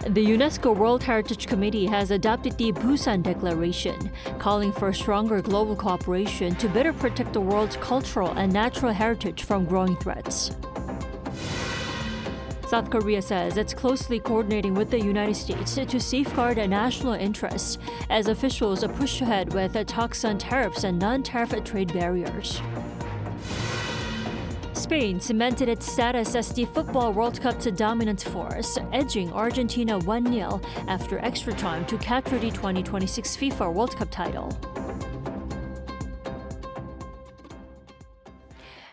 The UNESCO World Heritage Committee has adopted the Busan Declaration, calling for stronger global cooperation to better protect the world's cultural and natural heritage from growing threats. South Korea says it's closely coordinating with the United States to safeguard national interests as officials push ahead with talks on tariffs and non-tariff trade barriers. Spain cemented its status as the Football World Cup's dominant force, edging Argentina 1-0 after extra time to capture the 2026 FIFA World Cup title.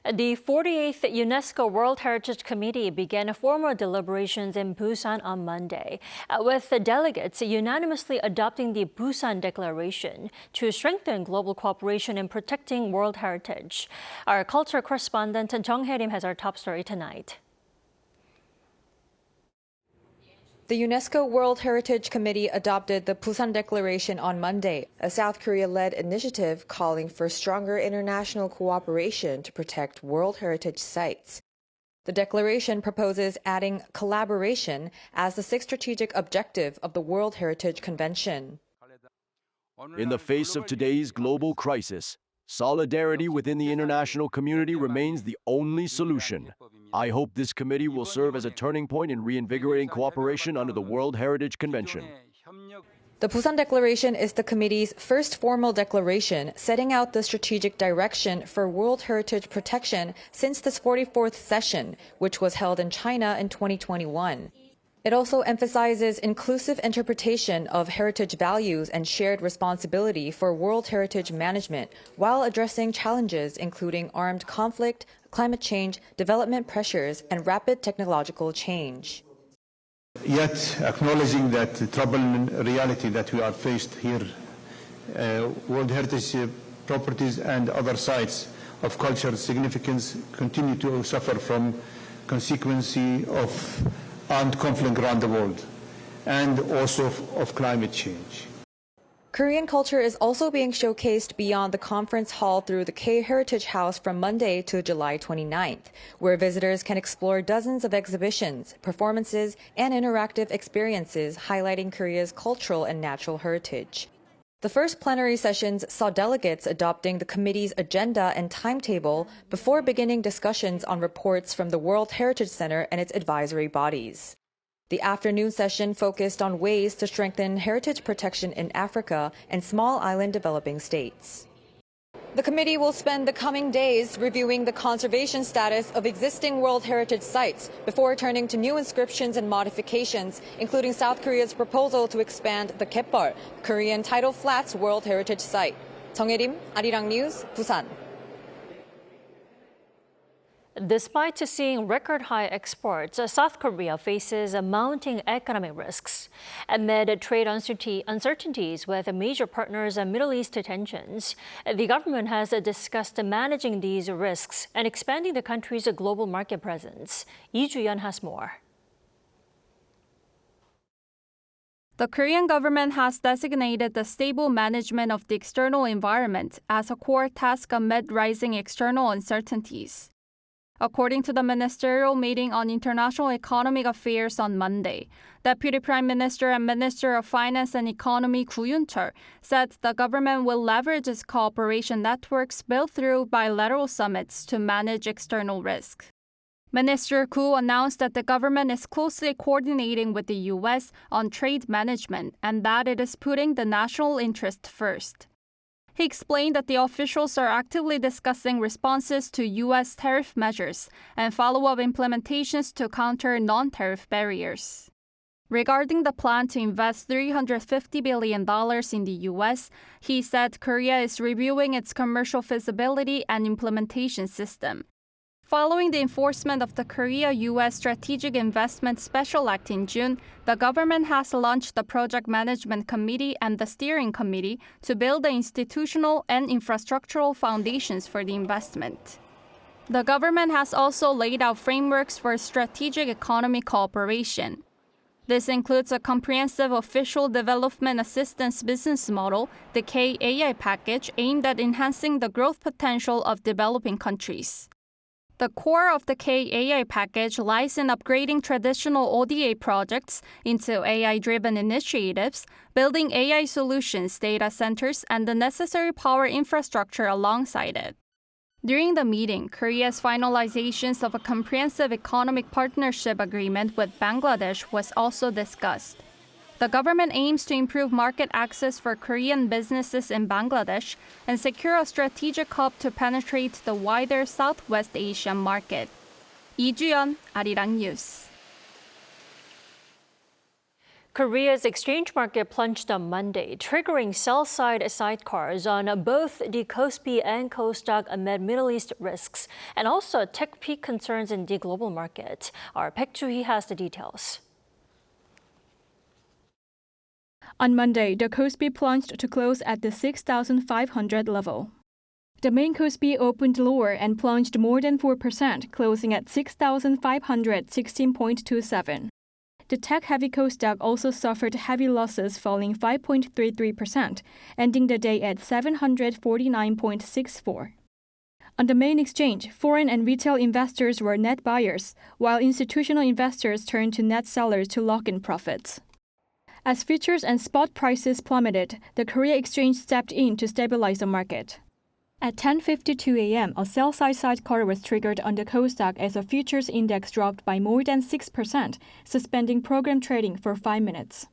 The 48th UNESCO World Heritage Committee began formal deliberations in Busan on Monday, with the delegates unanimously adopting the Busan Declaration to strengthen global cooperation in protecting world heritage. Our culture correspondent Jung Hae-rim has our top story tonight. The UNESCO World Heritage Committee adopted the Busan Declaration on Monday, a South Korea-led initiative calling for stronger international cooperation to protect World Heritage sites. The declaration proposes adding collaboration as the sixth strategic objective of the World Heritage Convention. In the face of today's global crisis, solidarity within the international community remains the only solution. I hope this committee will serve as a turning point in reinvigorating cooperation under the World Heritage Convention. The Busan Declaration is the committee's first formal declaration setting out the strategic direction for World Heritage protection since this 44th session, which was held in China in 2021. It also emphasizes inclusive interpretation of heritage values and shared responsibility for World Heritage management while addressing challenges including armed conflict, climate change, development pressures, and rapid technological change. Yet, acknowledging that the troubling reality that we are faced here, World Heritage properties and other sites of cultural significance continue to suffer from consequences of armed conflict around the world and also of climate change. Korean culture is also being showcased beyond the conference hall through the K Heritage House from Monday to July 29th, where visitors can explore dozens of exhibitions, performances, and interactive experiences highlighting Korea's cultural and natural heritage. The first plenary sessions saw delegates adopting the committee's agenda and timetable before beginning discussions on reports from the World Heritage Center and its advisory bodies. The afternoon session focused on ways to strengthen heritage protection in Africa and small island developing states. The committee will spend the coming days reviewing the conservation status of existing World Heritage sites before turning to new inscriptions and modifications, including South Korea's proposal to expand the Gov't, Korean tidal flats World Heritage Site. Jung Hae-rim, Arirang News, Busan. Despite seeing record-high exports, South Korea faces mounting economic risks. Amid trade uncertainties with major partners and Middle East tensions, the government has discussed managing these risks and expanding the country's global market presence. Lee Ju-yeon has more. The Korean government has designated the stable management of the external environment as a core task amid rising external uncertainties. According to the ministerial meeting on international economic affairs on Monday, Deputy Prime Minister and Minister of Finance and Economy Koo Yoon-chol said the government will leverage its cooperation networks built through bilateral summits to manage external risk. Minister Koo announced that the government is closely coordinating with the U.S. on trade management and that it is putting the national interest first. He explained that the officials are actively discussing responses to U.S. tariff measures and follow-up implementations to counter non-tariff barriers. Regarding the plan to invest $350 billion in the U.S., he said Korea is reviewing its commercial feasibility and implementation system. Following the enforcement of the Korea-U.S. Strategic Investment Special Act in June, the government has launched the Project Management Committee and the Steering Committee to build the institutional and infrastructural foundations for the investment. The government has also laid out frameworks for strategic economic cooperation. This includes a comprehensive official development assistance business model, the KAI package, aimed at enhancing the growth potential of developing countries. The core of the K-AI package lies in upgrading traditional ODA projects into AI-driven initiatives, building AI solutions, data centers, and the necessary power infrastructure alongside it. During the meeting, Korea's finalizations of a comprehensive economic partnership agreement with Bangladesh was also discussed. The government aims to improve market access for Korean businesses in Bangladesh and secure a strategic hub to penetrate the wider Southwest Asian market. Lee Ju-yeon, Arirang News. Korea's exchange market plunged on Monday, triggering sell-side sidecars on both the KOSPI and KOSDAQ amid Middle East risks, and also tech peak concerns in the global market. Our Baek Joo-hee has the details. On Monday, the KOSPI plunged to close at the 6,500 level. The main KOSPI opened lower and plunged more than 4%, closing at 6,516.27. The tech-heavy KOSDAQ also suffered heavy losses, falling 5.33%, ending the day at 749.64. On the main exchange, foreign and retail investors were net buyers, while institutional investors turned to net sellers to lock in profits. As futures and spot prices plummeted, the Korea exchange stepped in to stabilize the market. At 10:52 a.m., a sell-side sidecar was triggered on the KOSDAQ as the futures index dropped by more than 6%, suspending program trading for 5 minutes.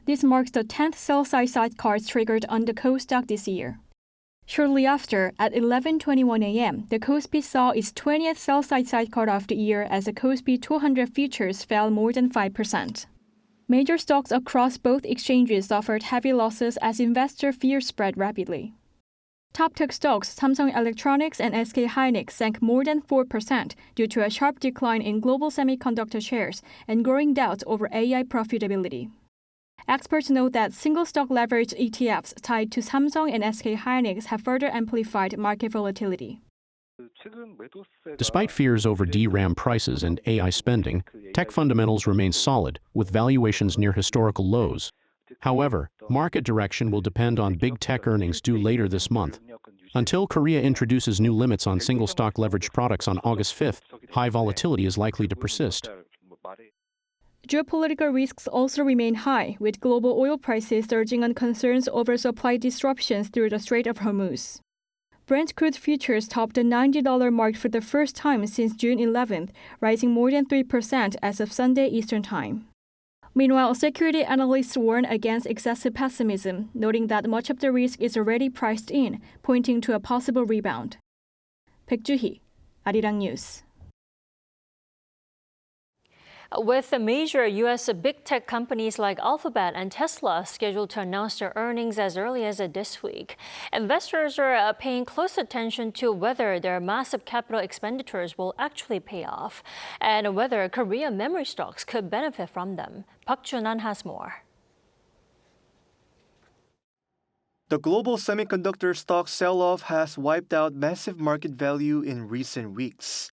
This marks the 10th sell-side sidecar triggered on the KOSDAQ this year. Shortly after, at 11:21 a.m., the KOSPI saw its 20th sell-side sidecar of the year as the KOSPI 200 futures fell more than 5%. Major stocks across both exchanges suffered heavy losses as investor fear spread rapidly. Top tech stocks Samsung Electronics and SK hynix sank more than 4% due to a sharp decline in global semiconductor shares and growing doubts over AI profitability. Experts note that single-stock leveraged ETFs tied to Samsung and SK hynix have further amplified market volatility. Despite fears over DRAM prices and AI spending, tech fundamentals remain solid, with valuations near historical lows. However, market direction will depend on big tech earnings due later this month. Until Korea introduces new limits on single-stock leveraged products on August 5th, high volatility is likely to persist. Geopolitical risks also remain high, with global oil prices surging on concerns over supply disruptions through the Strait of Hormuz. Brent crude futures topped the $90 mark for the first time since June 11th, rising more than 3% as of Sunday Eastern Time. Meanwhile, security analysts warn against excessive pessimism, noting that much of the risk is already priced in, pointing to a possible rebound. Baek Joo-hee, Arirang News. With the major U.S. big tech companies like Alphabet and Tesla scheduled to announce their earnings as early as this week, investors are paying close attention to whether their massive capital expenditures will actually pay off and whether Korean memory stocks could benefit from them. Park Jun-an has more. The global semiconductor stock sell-off has wiped out massive market value in recent weeks.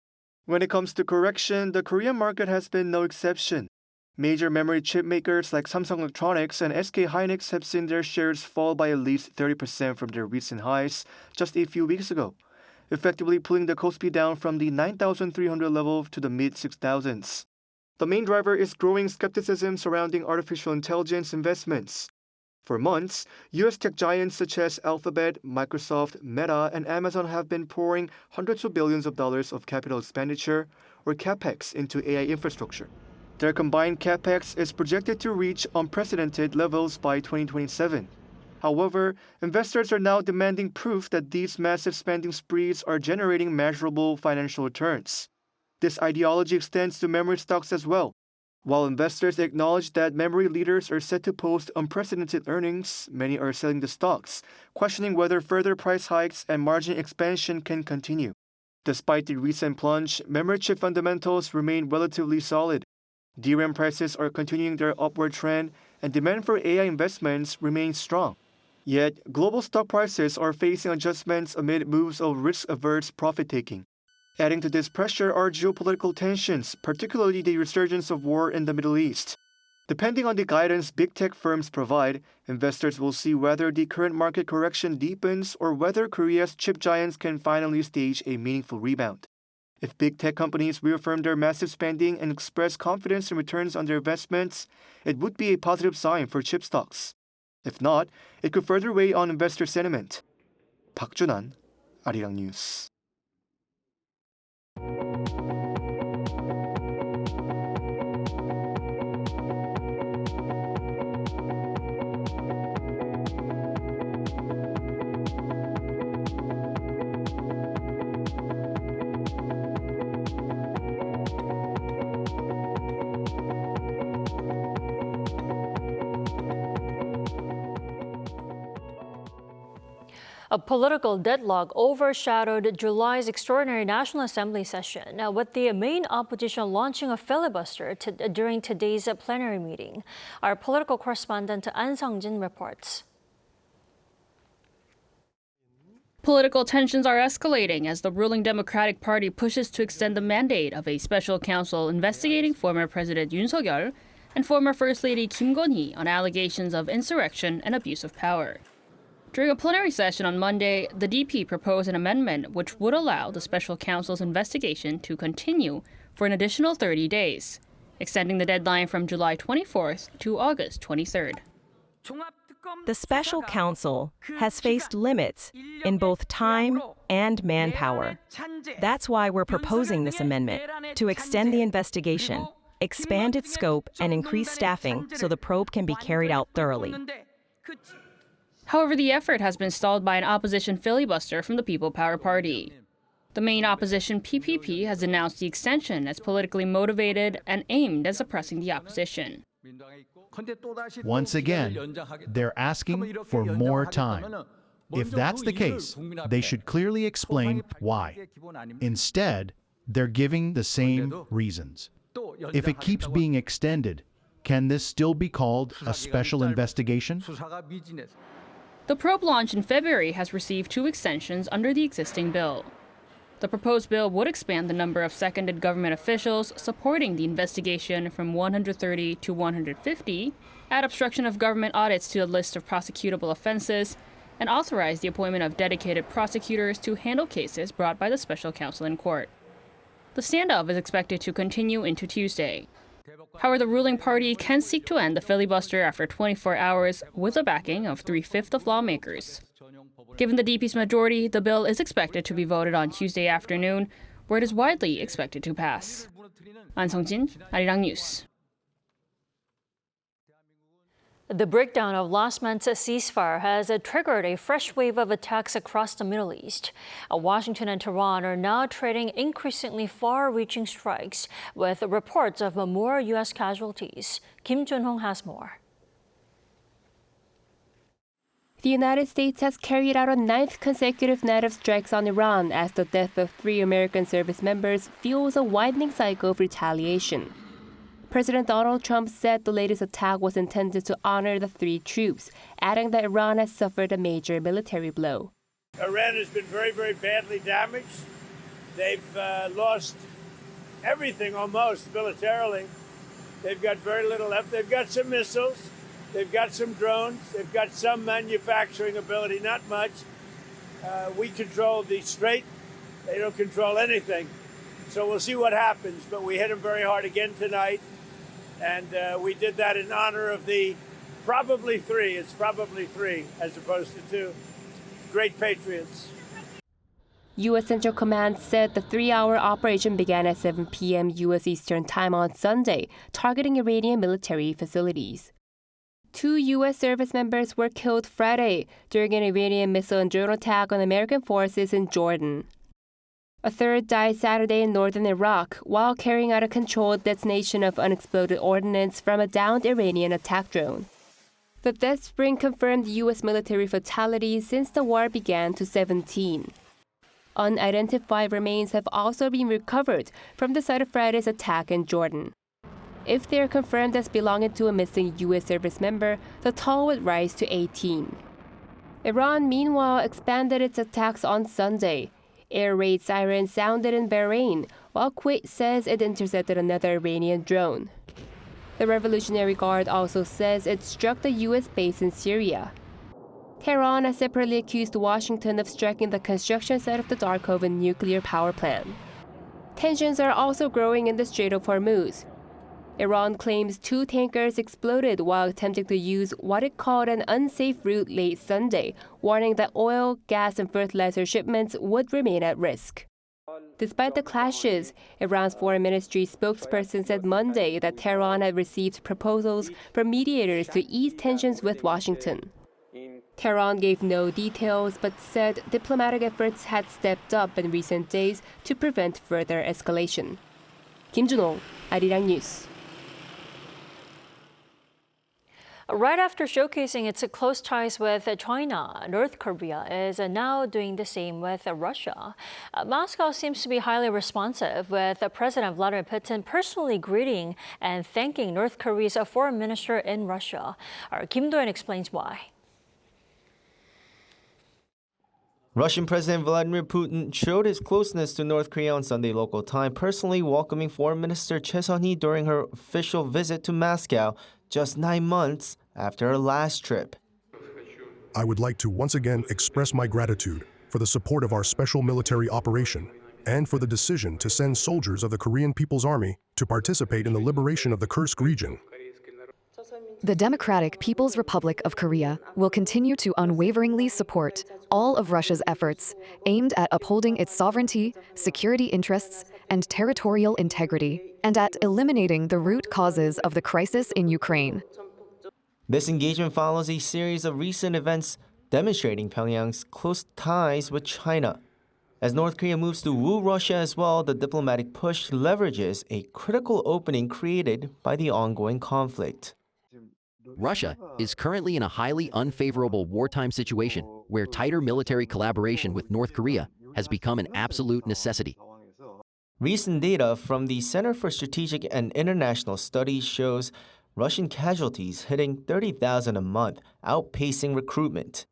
When it comes to correction, the Korean market has been no exception. Major memory chip makers like Samsung Electronics and SK hynix have seen their shares fall by at least 30% from their recent highs just a few weeks ago, effectively pulling the KOSPI down from the 9,300 level to the mid-6,000s. The main driver is growing skepticism surrounding artificial intelligence investments. For months, U.S. tech giants such as Alphabet, Microsoft, Meta, and Amazon have been pouring hundreds of billions of dollars of capital expenditure, or CapEx, into AI infrastructure. Their combined CapEx is projected to reach unprecedented levels by 2027. However, investors are now demanding proof that these massive spending sprees are generating measurable financial returns. This ideology extends to memory stocks as well. While investors acknowledge that memory leaders are set to post unprecedented earnings, many are selling the stocks, questioning whether further price hikes and margin expansion can continue. Despite the recent plunge, memory chip fundamentals remain relatively solid. DRAM prices are continuing their upward trend, and demand for AI investments remains strong. Yet, global stock prices are facing adjustments amid moves of risk-averse profit-taking. Adding to this pressure are geopolitical tensions, particularly the resurgence of war in the Middle East. Depending on the guidance big tech firms provide, investors will see whether the current market correction deepens or whether Korea's chip giants can finally stage a meaningful rebound. If big tech companies reaffirm their massive spending and express confidence in returns on their investments, it would be a positive sign for chip stocks. If not, it could further weigh on investor sentiment. Park Junan, Arirang News. A political deadlock overshadowed July's extraordinary National Assembly session, with the main opposition launching a filibuster during today's plenary meeting. Our political correspondent An Sung-jin reports. Political tensions are escalating as the ruling Democratic Party pushes to extend the mandate of a special counsel investigating former President Yoon Suk-yeol and former First Lady Kim Gon-hee on allegations of insurrection and abuse of power. During a plenary session on Monday, the DP proposed an amendment which would allow the special counsel's investigation to continue for an additional 30 days, extending the deadline from July 24th to August 23rd. The special counsel has faced limits in both time and manpower. That's why we're proposing this amendment, to extend the investigation, expand its scope, and increase staffing so the probe can be carried out thoroughly. However, the effort has been stalled by an opposition filibuster from the People Power Party. The main opposition PPP has announced the extension as politically motivated and aimed at suppressing the opposition. Once again, they're asking for more time. If that's the case, they should clearly explain why. Instead, they're giving the same reasons. If it keeps being extended, can this still be called a special investigation? The probe launch in February has received 2 extensions under the existing bill. The proposed bill would expand the number of seconded government officials supporting the investigation from 130 to 150, add obstruction of government audits to a list of prosecutable offenses, and authorize the appointment of dedicated prosecutors to handle cases brought by the special counsel in court. The standoff is expected to continue into Tuesday. However, the ruling party can seek to end the filibuster after 24 hours with the backing of 3/5 of lawmakers. Given the DP's majority, the bill is expected to be voted on Tuesday afternoon, where it is widely expected to pass. An Sung-jin, Arirang News. The breakdown of last month's ceasefire has triggered a fresh wave of attacks across the Middle East. Washington and Tehran are now trading increasingly far-reaching strikes, with reports of more U.S. casualties. Kim Jun-hong has more. The United States has carried out a 9th consecutive night of strikes on Iran as the death of 3 American service members fuels a widening cycle of retaliation. President Donald Trump said the latest attack was intended to honor the 3 troops, adding that Iran has suffered a major military blow. Iran has been very, very badly damaged. They've lost everything almost militarily. They've got very little left. They've got some missiles. They've got some drones. They've got some manufacturing ability, not much. We control the Strait. They don't control anything. So we'll see what happens. But we hit them very hard again tonight. And we did that in honor of the probably 3. It's probably 3 as opposed to 2 great patriots. U.S. Central Command said the 3-hour operation began at 7 p.m. U.S. Eastern Time on Sunday, targeting Iranian military facilities. 2 U.S. service members were killed Friday during an Iranian missile and drone attack on American forces in Jordan. A 3rd died Saturday in northern Iraq while carrying out a controlled detonation of unexploded ordnance from a downed Iranian attack drone. The deaths bring confirmed U.S. military fatalities since the war began to 17. Unidentified remains have also been recovered from the site of Friday's attack in Jordan. If they are confirmed as belonging to a missing U.S. service member, the toll would rise to 18. Iran, meanwhile, expanded its attacks on Sunday. Air raid sirens sounded in Bahrain, while Kuwait says it intercepted another Iranian drone. The Revolutionary Guard also says it struck the U.S. base in Syria. Tehran has separately accused Washington of striking the construction site of the Darkovan nuclear power plant. Tensions are also growing in the Strait of Hormuz. Iran claims 2 tankers exploded while attempting to use what it called an unsafe route late Sunday, warning that oil, gas, and fertilizer shipments would remain at risk. Despite the clashes, Iran's foreign ministry spokesperson said Monday that Tehran had received proposals from mediators to ease tensions with Washington. Tehran gave no details but said diplomatic efforts had stepped up in recent days to prevent further escalation. Kim Jun-ho, Arirang News. Right after showcasing its close ties with China, North Korea is now doing the same with Russia. Moscow seems to be highly responsive, with President Vladimir Putin personally greeting and thanking North Korea's foreign minister in Russia. Our Kim Do-yeon explains why. Russian President Vladimir Putin showed his closeness to North Korea on Sunday local time, personally welcoming Foreign Minister Choi Sun-hee during her official visit to Moscow just 9 months after her last trip. I would like to once again express my gratitude for the support of our special military operation and for the decision to send soldiers of the Korean People's Army to participate in the liberation of the Kursk region. The Democratic People's Republic of Korea will continue to unwaveringly support all of Russia's efforts aimed at upholding its sovereignty, security interests, and territorial integrity, and at eliminating the root causes of the crisis in Ukraine. This engagement follows a series of recent events demonstrating Pyongyang's close ties with China. As North Korea moves to woo Russia as well, the diplomatic push leverages a critical opening created by the ongoing conflict. Russia is currently in a highly unfavorable wartime situation where tighter military collaboration with North Korea has become an absolute necessity. Recent data from the Center for Strategic and International Studies shows Russian casualties hitting 30,000 a month, outpacing recruitment.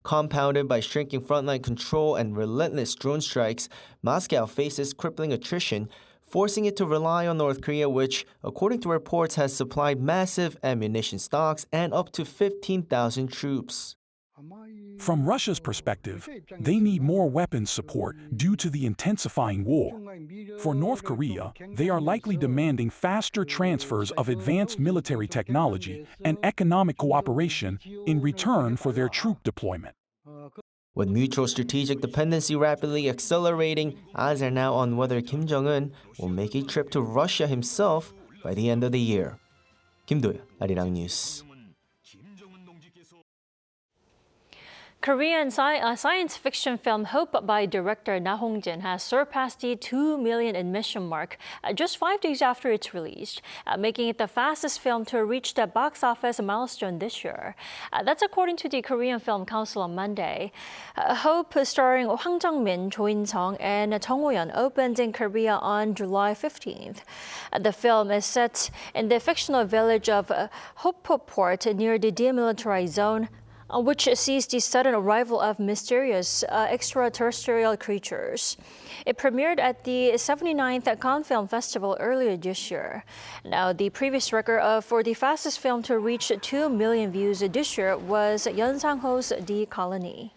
Compounded by shrinking frontline control and relentless drone strikes, Moscow faces crippling attrition, forcing it to rely on North Korea, which, according to reports, has supplied massive ammunition stocks and up to 15,000 troops. From Russia's perspective, they need more weapons support due to the intensifying war. For North Korea, they are likely demanding faster transfers of advanced military technology and economic cooperation in return for their troop deployment. With mutual strategic dependency rapidly accelerating, eyes are now on whether Kim Jong-un will make a trip to Russia himself by the end of the year. Kim Do-yeon, Arirang News. Korean science fiction film Hope by director Na Hong-jin has surpassed the 2 million admission mark just 5 days after its release, making it the fastest film to reach the box office milestone this year. That's according to the Korean Film Council on Monday. Hope, starring Hwang Jung-min, Jo In-sung, and Jung Ho-yeon, opened in Korea on July 15th. The film is set in the fictional village of Hoppoport near the demilitarized zone, which sees the sudden arrival of mysterious extraterrestrial creatures. It premiered at the 79th Cannes Film Festival earlier this year. Now, the previous record for the fastest film to reach 2 million views this year was Yeon Sang-ho's The Colony.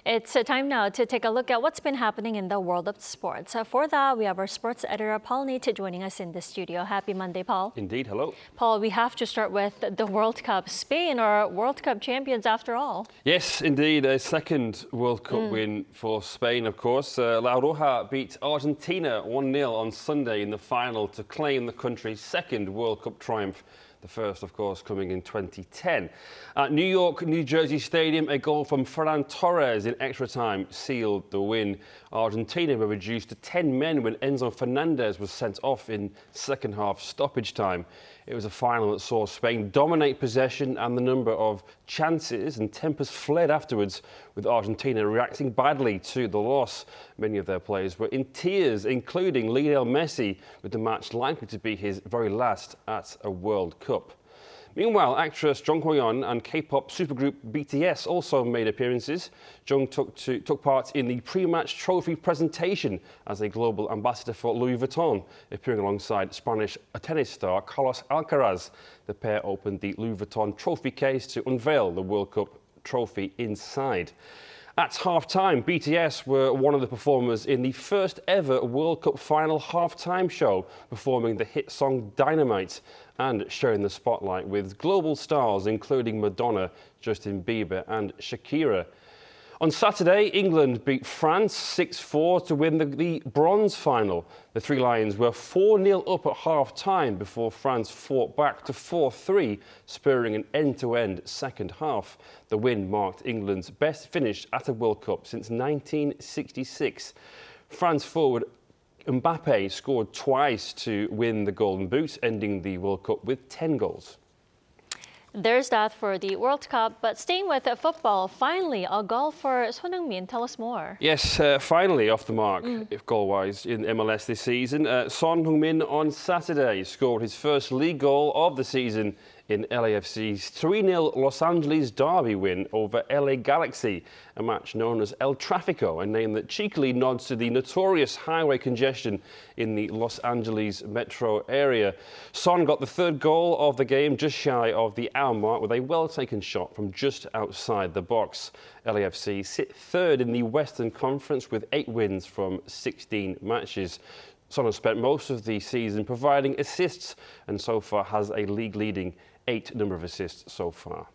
It's time now to take a look at what's been happening in the world of sports. For that, we have our sports editor, Paul Neate, joining us in the studio. Happy Monday, Paul. Indeed, hello. Paul, we have to start with the World Cup. Spain are World Cup champions after all. Yes, indeed. A second World Cup win for Spain, of course. La Roja beat Argentina 1-0 on Sunday in the final to claim the country's second World Cup triumph. The first, of course, coming in 2010. At New York, New Jersey Stadium, a goal from Ferran Torres in extra time sealed the win. Argentina were reduced to 10 men when Enzo Fernandez was sent off in second half stoppage time. It was a final that saw Spain dominate possession and the number of chances, and tempers fled afterwards, with Argentina reacting badly to the loss. Many of their players were in tears, including Lionel Messi, with the match likely to be his very last at a World Cup. Meanwhile, actress Jung Ho-yeon and K-pop supergroup BTS also made appearances. Jung took part in the pre-match trophy presentation as a global ambassador for Louis Vuitton, appearing alongside Spanish tennis star Carlos Alcaraz. The pair opened the Louis Vuitton trophy case to unveil the World Cup trophy inside. At half-time, BTS were one of the performers in the first ever World Cup final half-time show, performing the hit song Dynamite and sharing the spotlight with global stars including Madonna, Justin Bieber and Shakira. On Saturday, England beat France 6-4 to win the bronze final. The Three Lions were 4-0 up at half-time before France fought back to 4-3, spurring an end-to-end second half. The win marked England's best finish at a World Cup since 1966. France forward Mbappe scored twice to win the Golden Boot, ending the World Cup with 10 goals. There's that for the World Cup, but staying with football, finally, a golfer, Heung-min, tell us more. Yes, finally off the mark, if goal-wise, in MLS this season. Son Heung-min on Saturday scored his first league goal of the season in LAFC's 3-0 Los Angeles derby win over LA Galaxy, a match known as El Tráfico, a name that cheekily nods to the notorious highway congestion in the Los Angeles metro area. Son got the third goal of the game just shy of the hour mark with a well-taken shot from just outside the box. LAFC sit third in the Western Conference with 8 wins from 16 matches. Son has spent most of the season providing assists and so far has a league-leading 8 number of assists so far.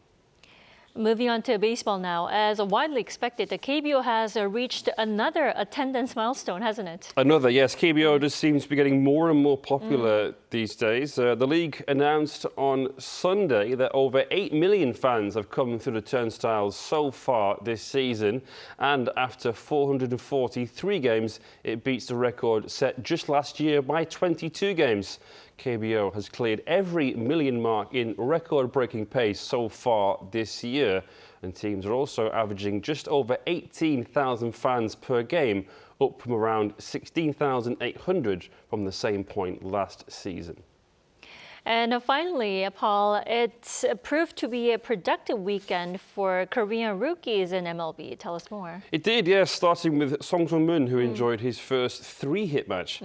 Moving on to baseball now. As widely expected, the KBO has reached another attendance milestone, hasn't it? Another, yes. KBO just seems to be getting more and more popular these days. The league announced on Sunday that over 8 million fans have come through the turnstiles so far this season. And after 443 games, it beats the record set just last year by 22 games. KBO has cleared every million mark in record-breaking pace so far this year, and teams are also averaging just over 18,000 fans per game, up from around 16,800 from the same point last season. And finally, Paul, it proved to be a productive weekend for Korean rookies in MLB. Tell us more. It did, yes, starting with Song Sung-min, who enjoyed his first 3-hit match.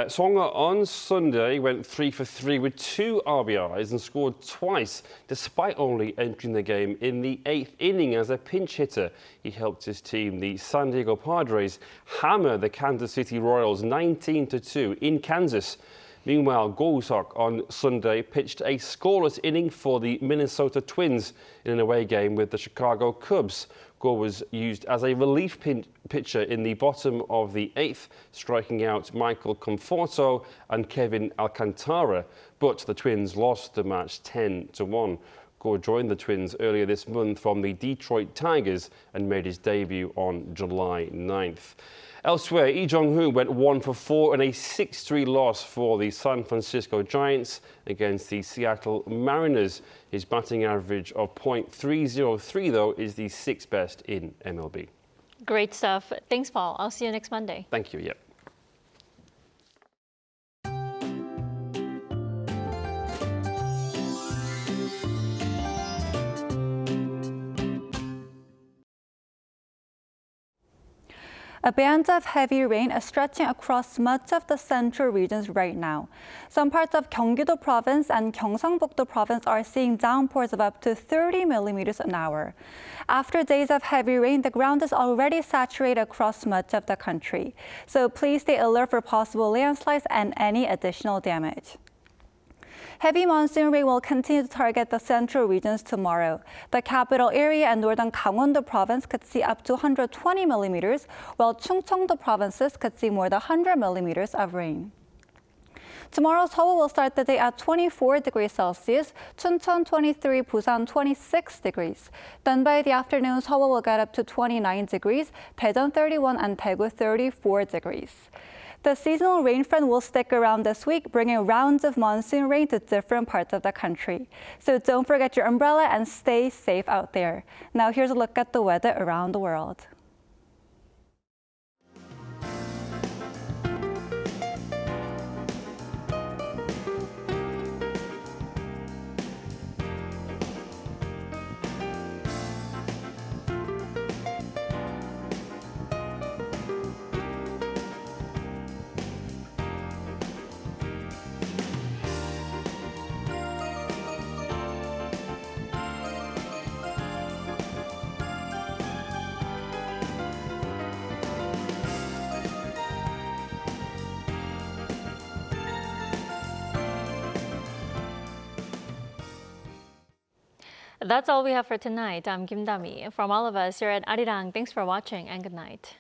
Song on Sunday went 3 for 3 with 2 RBIs and scored twice, despite only entering the game in the 8th inning as a pinch hitter. He helped his team, the San Diego Padres, hammer the Kansas City Royals 19-2 in Kansas. Meanwhile, Go-seok on Sunday pitched a scoreless inning for the Minnesota Twins in an away game with the Chicago Cubs. Go was used as a relief pitcher in the bottom of the 8th, striking out Michael Conforto and Kevin Alcantara, but the Twins lost the match 10-1. Go joined the Twins earlier this month from the Detroit Tigers and made his debut on July 9th. Elsewhere, Lee Jong-hoo went 1 for 4 in a 6-3 loss for the San Francisco Giants against the Seattle Mariners. His batting average of .303, though, is the 6th best in MLB. Great stuff. Thanks, Paul. I'll see you next Monday. Thank you. Yep. A band of heavy rain is stretching across much of the central regions right now. Some parts of Gyeonggi-do province and Gyeongsangbuk-do province are seeing downpours of up to 30 millimeters an hour. After days of heavy rain, the ground is already saturated across much of the country. So please stay alert for possible landslides and any additional damage. Heavy monsoon rain will continue to target the central regions tomorrow. The capital area and northern Gangwon-do province could see up to 120 millimeters, while Chungcheong-do provinces could see more than 100 millimeters of rain. Tomorrow, Seoul will start the day at 24 degrees Celsius, Chuncheon 23, Busan 26 degrees. Then by the afternoon, Seoul will get up to 29 degrees, Daejeon 31 and Daegu 34 degrees. The seasonal rain front will stick around this week, bringing rounds of monsoon rain to different parts of the country. So don't forget your umbrella and stay safe out there. Now here's a look at the weather around the world. That's all we have for tonight. I'm Kim Dami. From all of us here at Arirang, thanks for watching and good night.